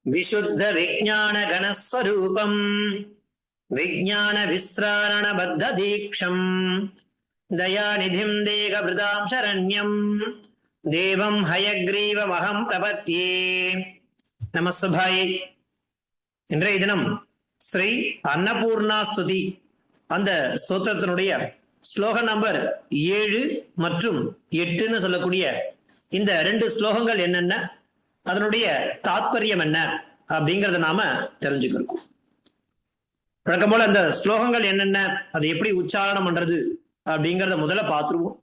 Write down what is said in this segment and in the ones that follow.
विशुद्ध विज्ञान गणस्वरूपं विज्ञान विस्रारण बद्ध दीक्षं दयानिधिं देहभृतां शरण्यं देवं हयग्रीवमहं प्रपद्ये. நமஸ்தபாயே. இன்றைய தினம் ஸ்ரீ அன்னபூர்ணா ஸ்துதி அந்த ஸ்தோத்திரத்தினுடைய ஸ்லோக நம்பர் 7 மற்றும் 8ன்னு சொல்லக்கூடிய இந்த 2 ஸ்லோகங்கள் என்னென்ன, அதனுடைய தாத்பரியம் என்ன அப்படிங்கறத நாம தெரிஞ்சுக்கிறோம். வழக்கம் போல அந்த ஸ்லோகங்கள் என்னென்ன, அதை எப்படி உச்சாரணம் பண்றது அப்படிங்கறத முதல்ல பார்த்துருவோம்.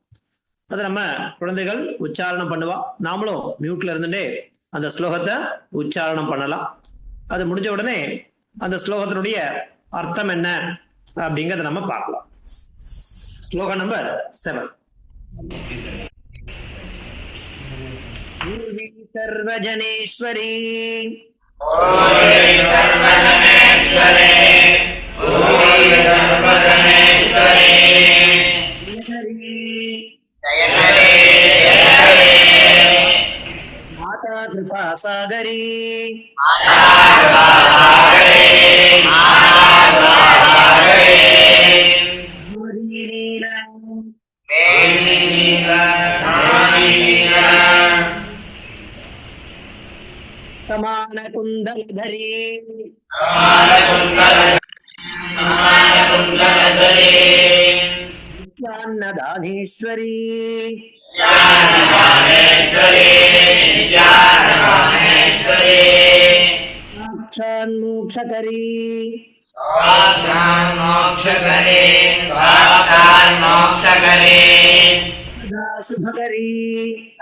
அதை நம்ம குழந்தைகள் உச்சாரணம் பண்ணுவா, நாமளும் மியூட்ல இருந்துட்டே அந்த ஸ்லோகத்தை உச்சாரணம் பண்ணலாம். அது முடிஞ்ச உடனே அந்த ஸ்லோகத்தினுடைய அர்த்தம் என்ன அப்படிங்கறத நம்ம பார்க்கலாம். ஸ்லோகம் நம்பர் 7. பூர்வி சர்வஜனேஸ்வரி மாதா கிருபா சாகரி समान कुंडलधरी ज्ञानदानेश्वरी साक्षान्मोक्षकरी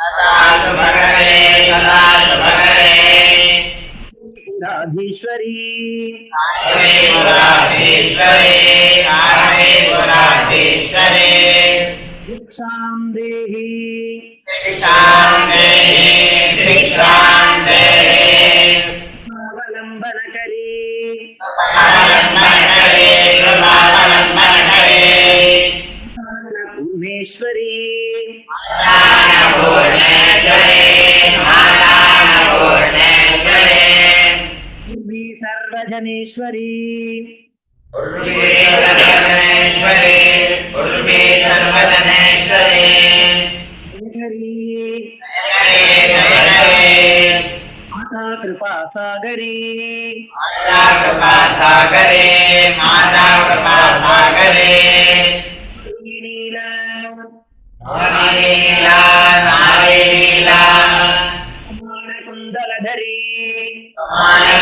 सदा शुभकरी राधेश्वरी भिक्षां देहि अवलंबन करी पूर्णेश्वरी सर्वजनेश्वरी माता कृपा सागरी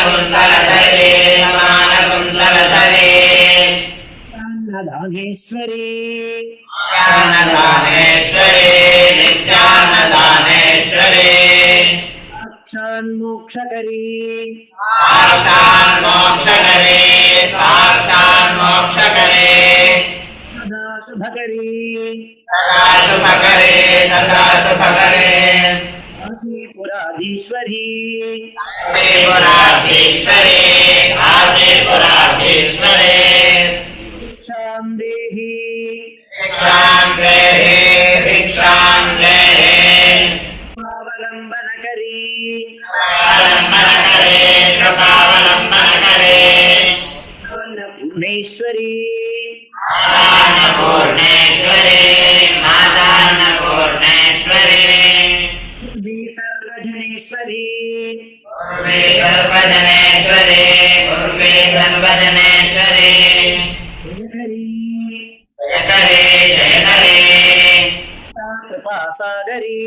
कुंदलधरी दानेश्वरी साक्षान्मोक्षकरी सदा शुभकरी काशीपुराधीश्वरी भिक्षां देहि अवलंबन करी अन्नपूर्णेश्वरी सर्वजनेश्वरी कृपा सागरी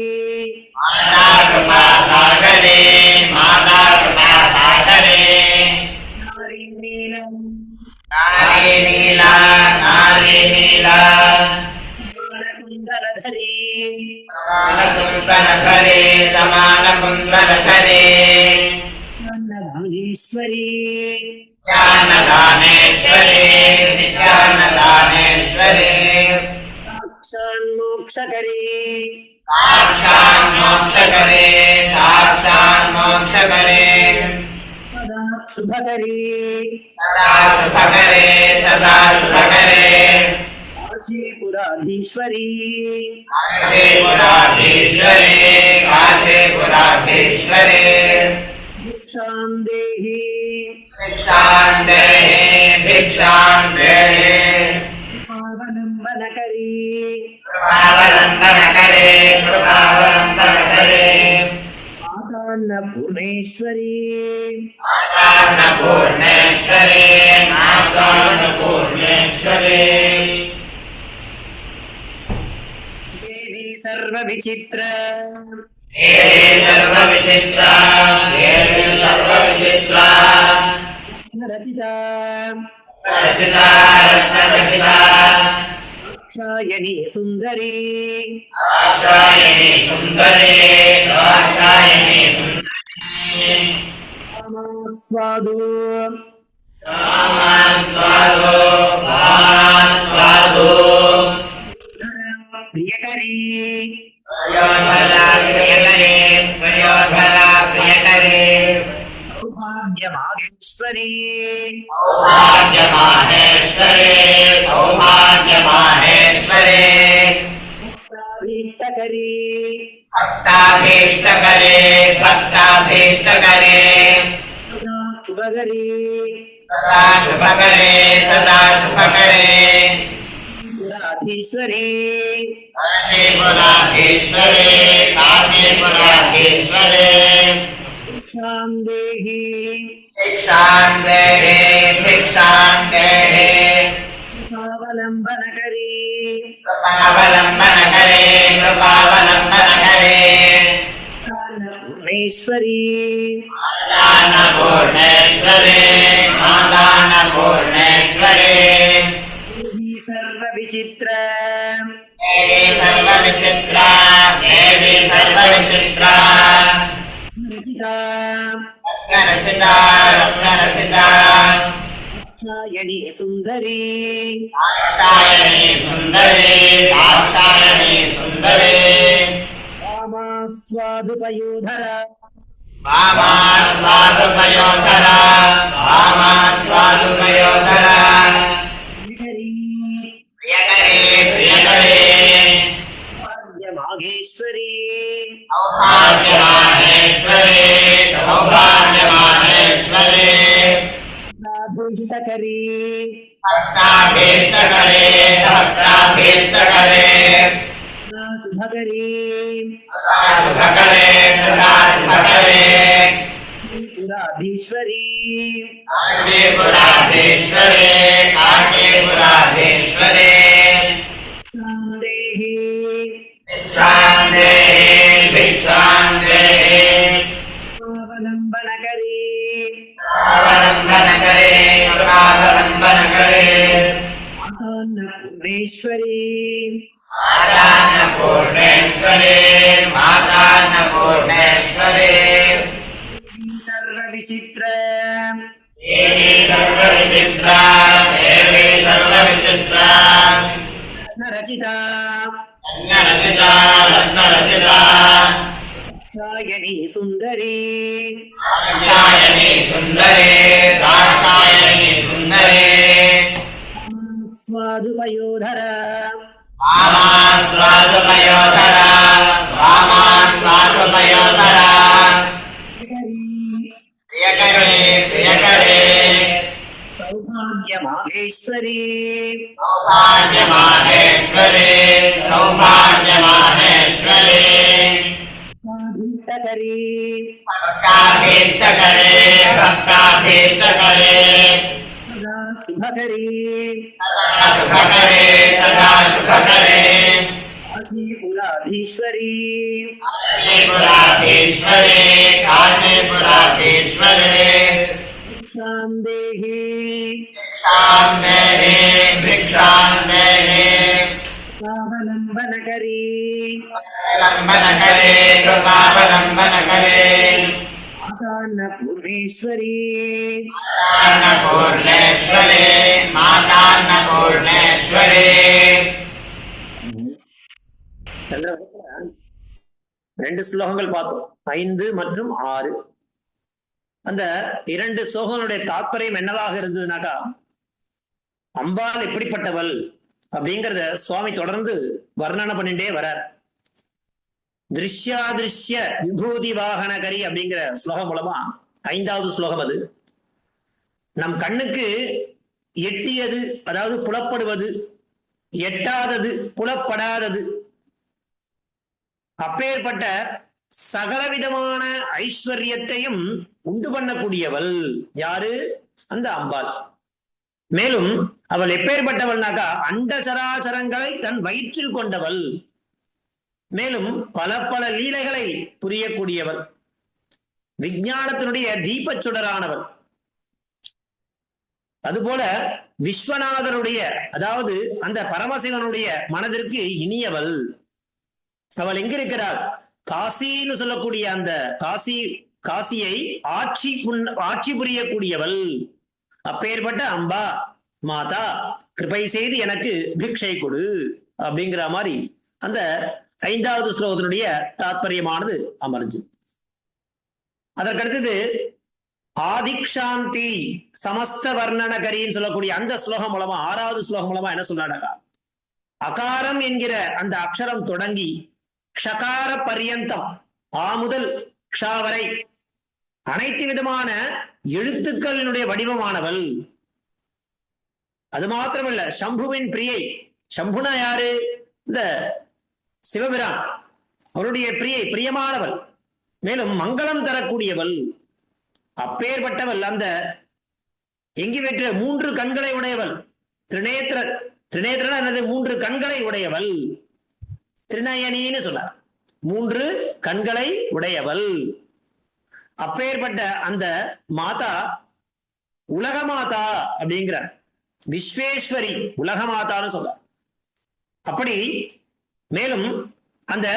अन्नदानेश्वरी साक्षान्मोक्षकरी सदा शुभकरी काशीपुराधीश्वरी भिक्षां देहि பூர்ணேஸ்வரி பூர்ணேஸ்வரி பூர்ணேஸ்வரி தேவி சர்வ விசித்திர சர்வ விசித்ரா சர்வ விசித்ரா ரச்சிதா ரச்சிதா ரச்சிதா தாட்சாயணி சுந்தரி தாட்சாயணி சுந்தரி தாட்சாயணி சுந்தரி ஸ்வாது காமஸ்வாதோ காமஸ்வாதோ பிரியகரி பிரயோதரா பிரியகரே பிரயோதரா பிரியகரே சௌபாகியமாகேஸ்வரி சௌபாகியமாஹேஸ்வரே சௌபாகியமாஹேஸ்வரே வீட்டகரி भक्ताभीष्टकरे भक्ताभीष्टकरे சுபகரி सदा शुभकरे सदा शुभकरे புராதீஸ்வரி काशीपुराधीश्वरे काशीपुराधीश्वरे சாந்தேகி भिक्षां देहि भिक्षां देहि அவலம்பனகரி कृपावलम्बनकरे कृपावलम्बनकरे பூர்ணேஸ்வரி मातान्नपूर्णेश्वरे मातान्नपूर्णेश्वरे சர்வ விசித்திர देवी सर्वविचित्रा देवी सर्वविचित्रा ரச்சிதா रत्नरचिता रत्नरचिता தாட்சாயணி சுந்தரி दाक्षायणी सुन्दरी दाक्षायणी सुन्दरी ராமாஸ்வாதுபயோதர वामास्वादुपयोधरा वामास्वादुपयोधरा प्रियकरे प्रियकरे மாகேஸ்வரி सौभाग्यमाहेश्वरे सौभाग्यमाहेश्वरे பூஷிதகரி भक्ताभीष्टकरे भक्ताभीष्टकरे சுபகரி सदा शुभकरे सदा शुभकरे புராதீஸ்வரி काशीपुराधीश्वरे काशीपुराधीश्वरे சாந்தேகி भिक्षां देहि भिक्षां देहि அவலம்பனகரி अवलम्बनकरे कृपावलम्बनकरे பூர்ணேஸ்வரி मातान्नपूर्णेश्वरे मातान्नपूर्णेश्वरे சர்வ விசித்திர देवी सर्वविचित्रा देवी सर्वविचित्रा ரச்சிதா रत्नरचिता रत्नरचिता தாட்சாயணி சுந்தரி दाक्षायणी सुन्दरे दाक्षायणी सुन्दरे ஸ்வாதுபயோதர वामास्वादुपयोधरा वामास्वादुपयोधरा प्रियकरे प्रियकरे சௌபாகியமாகேஸ்வரி सौभाग्यमाहेश्वरे सौभाग्यमाहेश्वरे பூஷிதகரி भक्ताभीष्टकरे भक्ताभीष्टकरे சுபகரி सदा शुभकरे सदा शुभकरे காசிபுராதீஸ்வரி काशीपुराधीश्वरे काशीपुराधीश्वरे சாந்தேகி भिक्षां देहि भिक्षां देहि அவலம்பனகரி लम्बनकरे कृपावलम्बनकरे பூர்ணேஸ்வரி अन्नपूर्णेश्वरे मातान्नपूर्णेश्वरे சென்ற வகுப்புல 2 ஸ்லோகங்கள் பார்த்தோம், 5 மற்றும் 6. அந்த 2 ஸ்லோகங்களுடைய தாற்பயம் என்னவாக இருந்ததுனாக்கா, அம்பாள் எப்படிப்பட்டவள் அப்படிங்கிறத சுவாமி தொடர்ந்து வர்ணனை பண்ணிட்டே வரார். திருஷ்யாதிருஷ்ய விபூதி வாகனகரி அப்படிங்கிற ஸ்லோகம் மூலமா 5வது ஸ்லோகம் அது. நம் கண்ணுக்கு எட்டியது, அதாவது புலப்படுவது, எட்டாதது, புலப்படாதது, அப்பேற்பட்ட சகலவிதமான ஐஸ்வர்யத்தையும் உண்டு பண்ணக்கூடியவள் யாரு? அந்த அம்பாள். மேலும் அவள் எப்பேற்பட்டவள்னாக்கா அண்ட சராசரங்களை தன் வயிற்றில் கொண்டவள். மேலும் பல பல லீலைகளை புரியக்கூடியவள். விஞ்ஞானத்தினுடைய தீபச் சுடரானவள். அதுபோல விஸ்வநாதனுடைய, அதாவது அந்த பரமசிவனுடைய மனதிற்கு இனியவள். அவள் எங்கிருக்கிறாள்? காசின்னு சொல்லக்கூடிய அந்த காசியை ஆட்சி புரியக்கூடியவள். அப்பேற்பட்ட அம்பா மாதா கிருபை செய்து எனக்கு பிக்ஷை கொடு அப்படிங்கிற மாதிரி அந்த 5வது ஸ்லோகத்தினுடைய தாத்பரியமானது அமர்ந்து. அதற்கடுத்தது ஆதிக்ஷாந்தி சமஸ்த வர்ணனகரின்னு சொல்லக்கூடிய அந்த ஸ்லோகம் மூலமா 6வது ஸ்லோகம் மூலமா என்ன சொல்றாடா, அகாரம் என்கிற அந்த அக்ஷரம் தொடங்கி க்ஷகார பர்யந்தம் ஆ முதல் க்ஷா வரை அனைத்து விதமான எழுத்துக்களினுடைய வடிவமானவள். அது மாத்திரமல்ல, சம்புவின் பிரியை. சம்புனா யாரு? இந்த சிவபிரான், அவருடைய பிரியமானவள். மேலும் மங்களம் தரக்கூடியவள். அப்பேற்பட்டவள் அந்த எங்கி வெற்ற 3 கண்களை உடையவள். திரிநேத்திரன் என்னது? 3 கண்களை உடையவள். திரிநயனின்னு சொன்னார். 3 கண்களை உடையவள். அப்பேற்பட்ட அந்த மாதா உலகமாதா அப்படிங்கிறார். விஸ்வேஸ்வரி உலகமாதான்னு சொல்றார். அப்படி மேலும் அந்த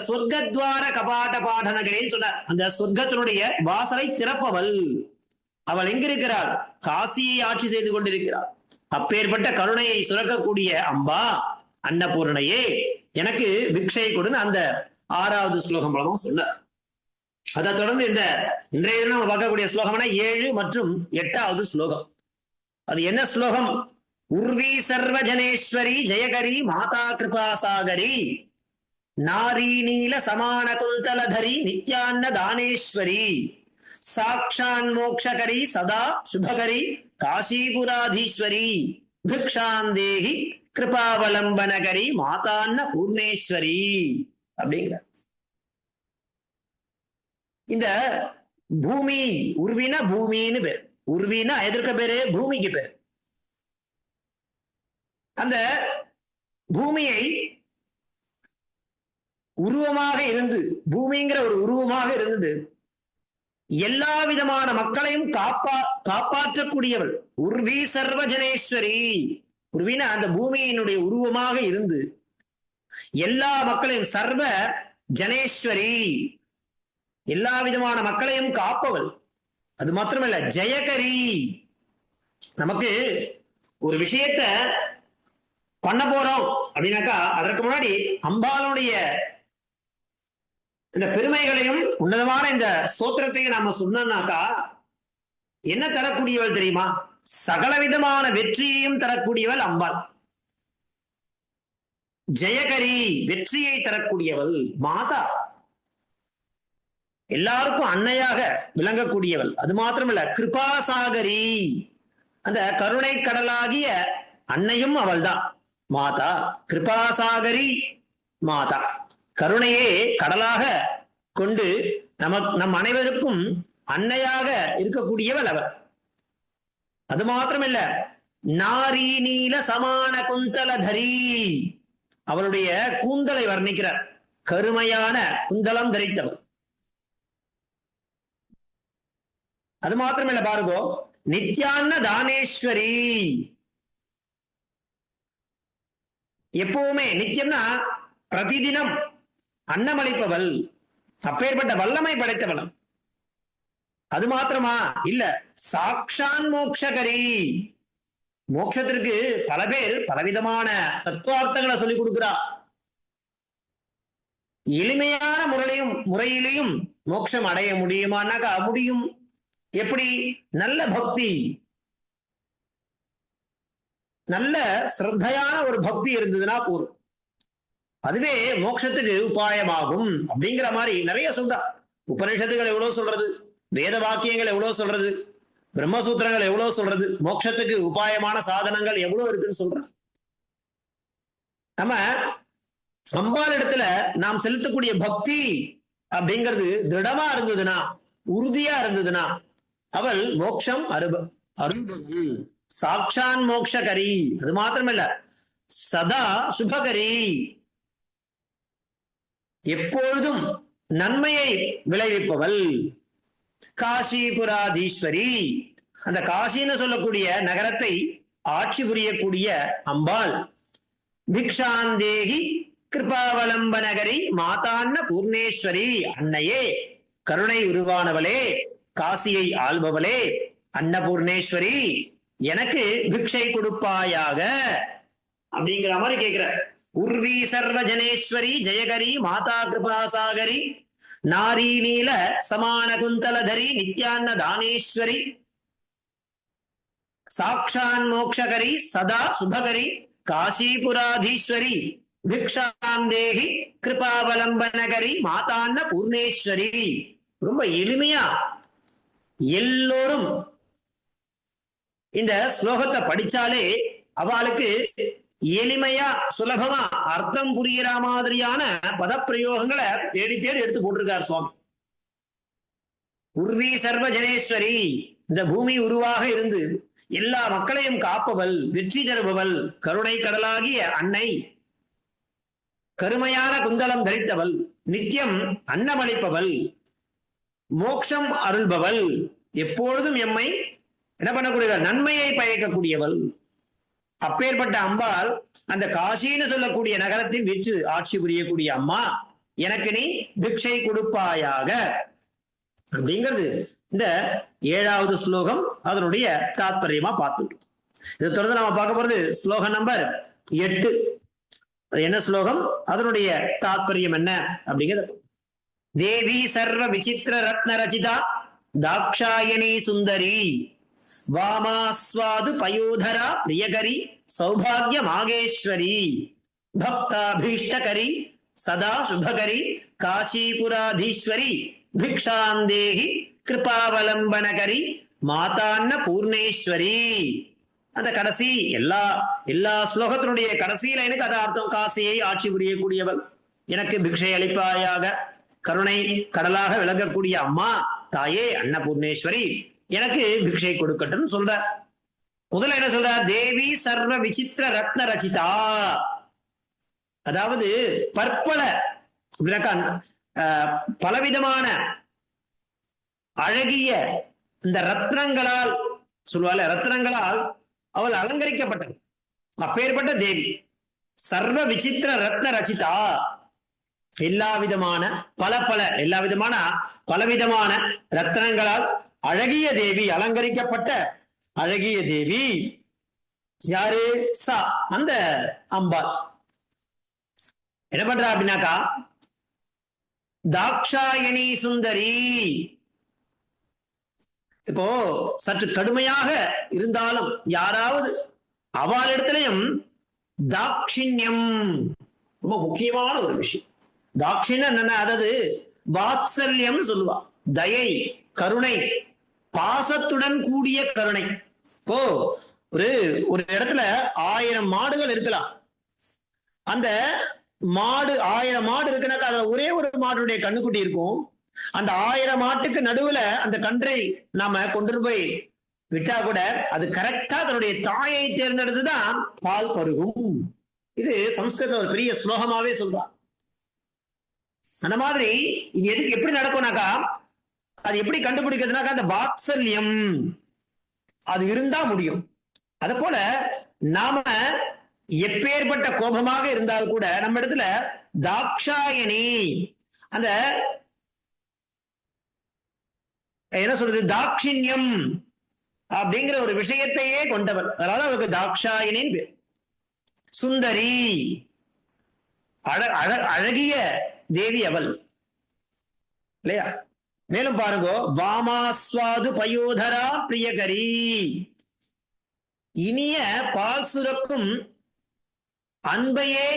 சொர்க்கத்வார கபாட பாடனகேன்னு சொன்னார். அந்த சொர்க்கத்தினுடைய வாசலை திறப்பவள். அவள் எங்கிருக்கிறாள்? காசியை ஆட்சி செய்து கொண்டிருக்கிறாள். அப்பேற்பட்ட கருணையை சுரக்கக்கூடிய அம்பா அன்னபூர்ணையே எனக்கு பிக்ஷை கொடுன்னு அந்த 6வது ஸ்லோகம் மூலமா சொன்னார். அதை தொடர்ந்து இந்த இன்றைய நம்ம பார்க்கக்கூடிய ஸ்லோகம்னா 7 மற்றும் 8வது ஸ்லோகம். அது என்ன ஸ்லோகம்? உர்வி சர்வஜனேஸ்வரி ஜெயகரி மாதா கிருபாசாகரி நாரி நீல சமான குந்தலதரி நித்யான்ன தானேஸ்வரி சாக்ஷான் மோக்ஷகரி சதா சுபகரி காஷீபுராதீஸ்வரி பிக்ஷாந்தேகி கிருபாவலம்பனகரி மாதான்ன பூர்ணேஸ்வரி அப்படிங்கிற இந்த பூமி. உர்வினா பூமின்னு பேர். உர்வினா எதற்கு பேரு? பூமிக்கு பேர். அந்த பூமியை உருவமாக இருந்து, பூமிங்கிற ஒரு உருவமாக இருந்து எல்லா விதமான மக்களையும் காப்பாற்றக்கூடியவள் உர்வி சர்வஜனேஸ்வரி. உர்வினா அந்த பூமியினுடைய உருவமாக இருந்து எல்லா மக்களையும், சர்வ ஜனேஸ்வரி, எல்லா விதமான மக்களையும் காப்பவள். அது மாத்திரமல்ல, ஜெயகரி. நமக்கு ஒரு விஷயத்த பண்ண போறோம் அப்படின்னாக்கா அதற்கு முன்னாடி அம்பாளுடைய இந்த பெருமைகளையும் உன்னதமான இந்த ஸ்தோத்திரத்தையும் நாம சொன்னோம்னாக்கா என்ன தரக்கூடியவள் தெரியுமா? சகலவிதமான வெற்றியையும் தரக்கூடியவள் அம்பாள். ஜெயகரி, வெற்றியை தரக்கூடியவள் மாதா. எல்லாருக்கும் அன்னையாக விளங்கக்கூடியவள். அது மாத்திரமல்ல, கிருபாசாகரி, அந்த கருணை கடலாகிய அன்னையும் அவள்தான் மாதா. கிருபாசாகரி மாதா, கருணையே கடலாக கொண்டு நம் அனைவருக்கும் அன்னையாக இருக்கக்கூடியவள் அவர். அது மாத்திரமில்ல, நாரி நீல சமான குந்தலதரி, அவருடைய கூந்தலை வர்ணிக்கிறார். கருமையான குந்தலம் தரித்தவர். அது மாத்திரமில்ல, பாருங்கோ, நித்யான்ன தானேஸ்வரி, எப்பவுமே நித்தியம்னா பிரதிதினம் அன்னமளிப்பவள். அப்பேற்பட்ட வல்லமை படைத்தவள். அது மாத்திரமா இல்ல, சாக்ஷான் மோக்ஷகரி, மோட்சத்திற்கு பல பேர் பலவிதமான தத்துவார்த்தங்களை சொல்லிக் கொடுக்கிறா. எளிமையான முறையிலையும் மோட்சம் அடைய முடியுமானாக்கா முடியும். எப்படி? நல்ல பக்தி, நல்ல ஸ்ரத்தையான ஒரு பக்தி இருந்ததுன்னா போதும், அதுவே மோட்சத்துக்கு உபாயமாகும் அப்படிங்கிற மாதிரி நிறைய சொல்றா. உபநிஷத்துகள் எவ்வளவு சொல்றது, வேத வாக்கியங்கள் எவ்வளவு சொல்றது, பிரம்மசூத்திரங்கள் எவ்வளவு சொல்றது, மோட்சத்துக்கு உபாயமான சாதனங்கள் எவ்வளவு இருக்குன்னு சொல்ற. நம்ம அம்பாள் இடத்துல நாம் செலுத்தக்கூடிய பக்தி அப்படிங்கிறது திடமா இருந்ததுன்னா, உறுதியா இருந்ததுன்னா, அவள் மோட்சம் அருள்பவள், சாட்சான் மோக்ஷகரி. அது மாத்திரமல்ல, சதா சுபகரி, எப்பொழுதும் நன்மையை விளைவிப்பவள், காசிபுராதீஸ்வரி. அந்த காசின்னு சொல்லக்கூடிய நகரத்தை ஆட்சி புரியக்கூடிய அம்பாள். பிக்ஷாந்தேகி கிருபாவலம்பனகரி மாதான்ன பூர்ணேஸ்வரி. அன்னையே, கருணை உருவானவளே, காசியை ஆள்பவளே, அன்னபூர்ணேஸ்வரி, எனக்கு பிக்ஷை கொடுப்பாயாக அப்படிங்கிற மாதிரி கேட்கிற. உர்வி சர்வஜனேஸ்வரி ஜெயகரி மாதா கிருபாசாகரி நாரி நீல சமான குந்தலதரி நித்யான்ன தானேஸ்வரி சாக்ஷான் மோக்ஷகரி சதா சுபகரி காசிபுராதீஸ்வரி பிக்ஷாந்தேகி கிருபாவலம்பனகரி மாதான்ன பூர்ணேஸ்வரி. ரொம்ப எளிமையா எல்லோரும் இந்த ஸ்லோகத்தை படிச்சாலே அவளுக்கு எளிமையா சுலபமா அர்த்தம் புரிகிற மாதிரியான பதப்பிரயோகங்களை தேடி தேடி எடுத்து போட்டிருக்கார் சுவாமி. உர்வி சர்வஜனேஸ்வரி, இந்த பூமி உருவாக இருந்து எல்லா மக்களையும் காப்பவள், வெற்றி தருபவள், கருணை கடலாகிய அன்னை, கருமையான குந்தலம் தரித்தவள், நித்தியம் அன்னமளிப்பவள், மோட்சம் அருள்பவள், எப்பொழுதும் எம்மை என்ன பண்ணக்கூடியவள், நன்மையை பயக்கக்கூடியவள். அப்பேற்பட்ட அம்பாள் அந்த காசின்னு சொல்லக்கூடிய நகரத்தில் வீற்று ஆட்சி புரியக்கூடிய அம்மா, எனக்கு நீ பிக்ஷை கொடுப்பாயாக அப்படிங்கிறது இந்த 7வது ஸ்லோகம் அதனுடைய தாத்பரியமா பார்த்துட்டோம். இதை தொடர்ந்து நாம பார்க்க போறது ஸ்லோகம் நம்பர் 8. என்ன ஸ்லோகம், அதனுடைய தாத்பரியம் என்ன அப்படிங்கிறது. தேவி சர்வ விசித்திர ரத்ன ரச்சிதா தாக்ஷாயணி சுந்தரி வாமாஸ்வாது பயோதரா பிரியகரி சௌபாகிய மாகேஸ்வரி பக்தாபீஷ்டகரி சதா சுபகரி காசிபுராதீஸ்வரி பிக்ஷாந்தேகி கிருபாவலம்பனகரி மாதான்ன பூர்ணேஸ்வரி. அந்த கடைசி எல்லா ஸ்லோகத்தினுடைய கடைசியில எனக்கு அது அர்த்தம், காசியை ஆட்சி புரியக்கூடியவள், எனக்கு பிக்ஷை அளிப்பாயாக, கருணை கடலாக விளங்கக்கூடிய அம்மா, தாயே அன்னபூர்ணேஸ்வரி, எனக்கு பிக்ஷை கொடுக்கட்டும் சொல்ற. முதல்ல என்ன சொல்ற, தேவி சர்வ விசித்திர ரத்ன ரச்சிதா. அதாவது பற்பல பலவிதமான அழகிய இந்த ரத்னங்களால் சொல்லுவாள், ரத்னங்களால் அவள் அலங்கரிக்கப்பட்டது. அப்பேற்பட்ட தேவி சர்வ விசித்திர ரத்ன ரச்சிதா, பலவிதமான ரத்னங்களால் அழகிய தேவி, அலங்கரிக்கப்பட்ட அழகிய தேவி. யாரு? சா, அந்த அம்பாள் என்ன பண்றா அப்படின்னாக்கா, தாக்ஷாயணி சுந்தரி. இப்போ சற்று கடுமையாக இருந்தாலும் யாராவது அவளிடத்திலையும் தாட்சிண்யம், ரொம்ப முக்கியமான ஒரு விஷயம். தாட்சிண்யம் என்னன்னா, அதாவது வாத்சல்யம் சொல்லுவா, தயை, கருணை, பாசத்துடன் கூடிய கருணை. இப்போ ஒரு இடத்துல 1000 மாடுகள் இருக்கலாம். அந்த மாடு 1000 மாடு இருக்குனாக்கா அதுல ஒரே ஒரு மாடுடைய கண்ணுக்குட்டி இருக்கும். அந்த 1000 மாட்டுக்கு நடுவுல அந்த கன்றை நாம கொண்டு போய் விட்டா கூட அது கரெக்டா தன்னுடைய தாயை தேர்ந்தெடுத்துதான் பால் பருகும். இது சம்ஸ்கிருத ஒரு பெரிய ஸ்லோகமாவே சொல்றான். அந்த மாதிரி இது எதுக்கு எப்படி நடக்கும்னாக்கா, அது எப்படி கண்டுபிடிக்கிறதுனாக்கா அந்த வாத்சல்யம் அது இருந்தா முடியும். அத போல நாம எப்பேற்பட்ட கோபமாக இருந்தால் கூட நம்ம இடத்துல தாக்ஷாயணி, அந்த என்ன சொல்றது, தாட்சிண்யம் அப்படிங்கிற ஒரு விஷயத்தையே கொண்டவர். அதனால அவருக்கு தாக்ஷாயணின் பேர். சுந்தரி, அழகிய தேவி அவள் இல்லையா. மேலும் பாருங்க, வாமாஸ்வாது பயோதரா பிரியகரி, இனிய பால் சுரக்கும் அன்பையே,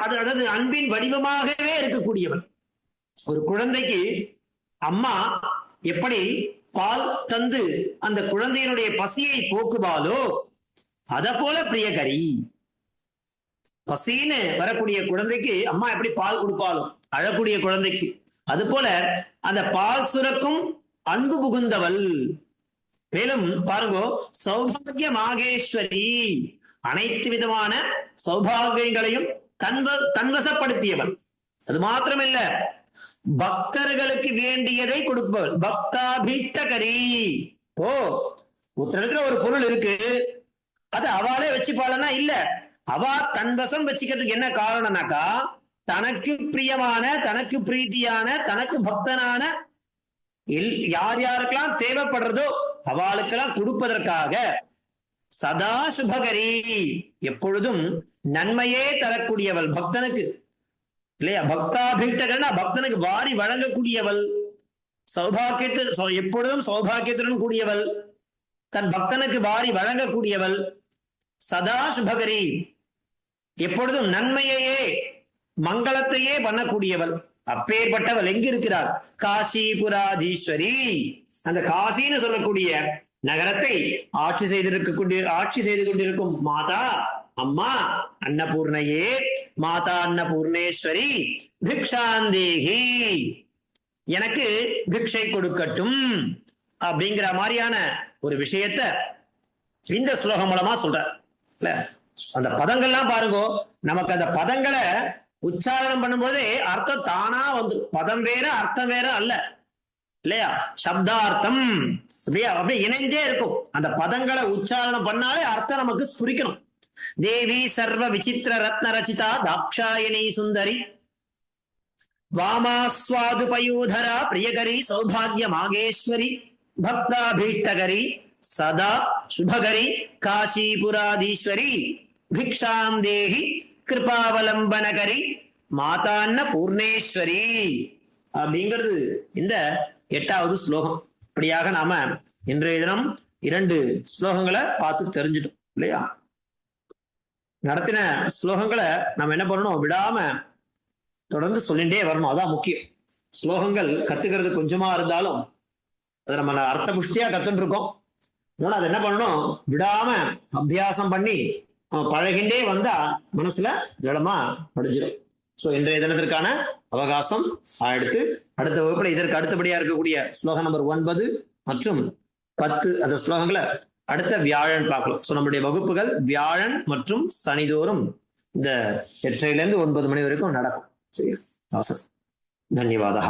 அதாவது அன்பின் வடிவமாகவே இருக்கக்கூடியவன். ஒரு குழந்தைக்கு அம்மா எப்படி பால் தந்து அந்த குழந்தையினுடைய பசியை போக்குவாளோ அத போல பிரியகரி. பசின்னு வரக்கூடிய குழந்தைக்கு அம்மா எப்படி பால் கொடுப்பாலும் அழக்கூடிய குழந்தைக்கு, அது போல அந்த பால் சுரக்கும் அன்பு புகுந்தவள். மேலும் பாருங்க, சௌபாகிய மாகேஸ்வரி, அனைத்து விதமான சௌபாகியங்களையும் தன்வசப்படுத்தியவள். அது மாத்திரமில்ல, பக்தர்களுக்கு வேண்டியதை கொடுப்பவள். பக்தாபீஷ்டகரி. ஓ, ஒருத்தரத்துல ஒரு பொருள் இருக்கு, அது அவளே வச்சுப்பாளனா இல்ல, அவ தன்வசம் வச்சுக்கிறதுக்கு என்ன காரணம்னாக்கா, தனக்கு பிரியமான, தனக்கு பிரீத்தியான, தனக்கு பக்தனான யார் யாருக்கெல்லாம் தேவைப்படுறதோ அவளுக்கெல்லாம் கொடுப்பதற்காக. சதா சுபகரி, எப்பொழுதும் நன்மையே தரக்கூடியவள் பக்தனுக்கு, இல்லையா? பக்தாபீஷ்டகர்னா பக்தனுக்கு வாரி வழங்கக்கூடியவள். எப்பொழுதும் சௌபாகியத்துடன் கூடியவள், தன் பக்தனுக்கு வாரி வழங்கக்கூடியவள். சதா சுபகரி, எப்பொழுதும் நன்மையையே மங்களத்தையே பண்ணக்கூடியவள். அப்பேற்பட்டவள் எங்க இருக்கிறாள்? காசிபுராதீஸ்வரி. அந்த காசின்னு சொல்லக்கூடிய நகரத்தை ஆட்சி செய்து கொண்டிருக்கும் மாதா, அம்மா அன்னபூர்ணையே, மாதா அன்னபூர்ணேஸ்வரி பிக்ஷாந்தேகி, எனக்கு பிக்ஷை கொடுக்கட்டும் அப்படிங்கிற மாதிரியான ஒரு விஷயத்த இந்த ஸ்லோகம் மூலமா சொல்ற. அந்த பதங்கள்லாம் பாருங்க, நமக்கு அந்த பதங்களை உச்சாரணம் பண்ணும்போதே அர்த்தம் தானா வந்து, பதம் வேற அர்த்தம் வேற அல்ல, இல்லையா? சப்தார்த்தம் அப்படியே இணைந்தே இருக்கும். அந்த பதங்களை உச்சாரணம் பண்ணாலே அர்த்தம் நமக்கு புரிக்கணும். தேவி சர்வ விசித்திர ரத்ன ரச்சிதா தாக்ஷாயணி சுந்தரி வாமாஸ்வாது பயூதரா பிரியகரி சௌபாகிய மாகேஸ்வரி பக்தாபீஷ்டகரி சதா சுபகரி காசிபுராதீஸ்வரி பிக்ஷாம் தேஹி கிருபாவலம்பனகரி மாதான்ன பூர்ணேஸ்வரி அப்படிங்கிறது இந்த 8வது ஸ்லோகம். இப்படியாக நாம இன்றைய தினம் 2 ஸ்லோகங்களை பார்த்து தெரிஞ்சிட்டோம், இல்லையா? நடத்தின ஸ்லோகங்களை நம்ம என்ன பண்ணணும், விடாம தொடர்ந்து சொல்லிட்டே வரணும். அதான் முக்கியம். ஸ்லோகங்கள் கத்துக்கிறது கொஞ்சமா இருந்தாலும் அதை நம்ம அர்த்த புஷ்டியா கத்துட்டு இருக்கோம். அதனால அதை என்ன பண்ணணும், விடாம அபியாசம் பண்ணி பழகின்றே வந்தா மனசுல திடமா படிஞ்சிடும். சோ இன்றைய தினத்திற்கான அவகாசம் அடுத்த வகுப்புல இதற்கு அடுத்தபடியா இருக்கக்கூடிய ஸ்லோகம் நம்பர் 9 மற்றும் 10 அந்த ஸ்லோகங்களை அடுத்த வியாழன் பார்க்கலாம். சோ நம்முடைய வகுப்புகள் வியாழன் மற்றும் சனிதோறும் இந்த 8 to 9 மணி வரைக்கும் நடக்கும். சரி, தன்யவாதா.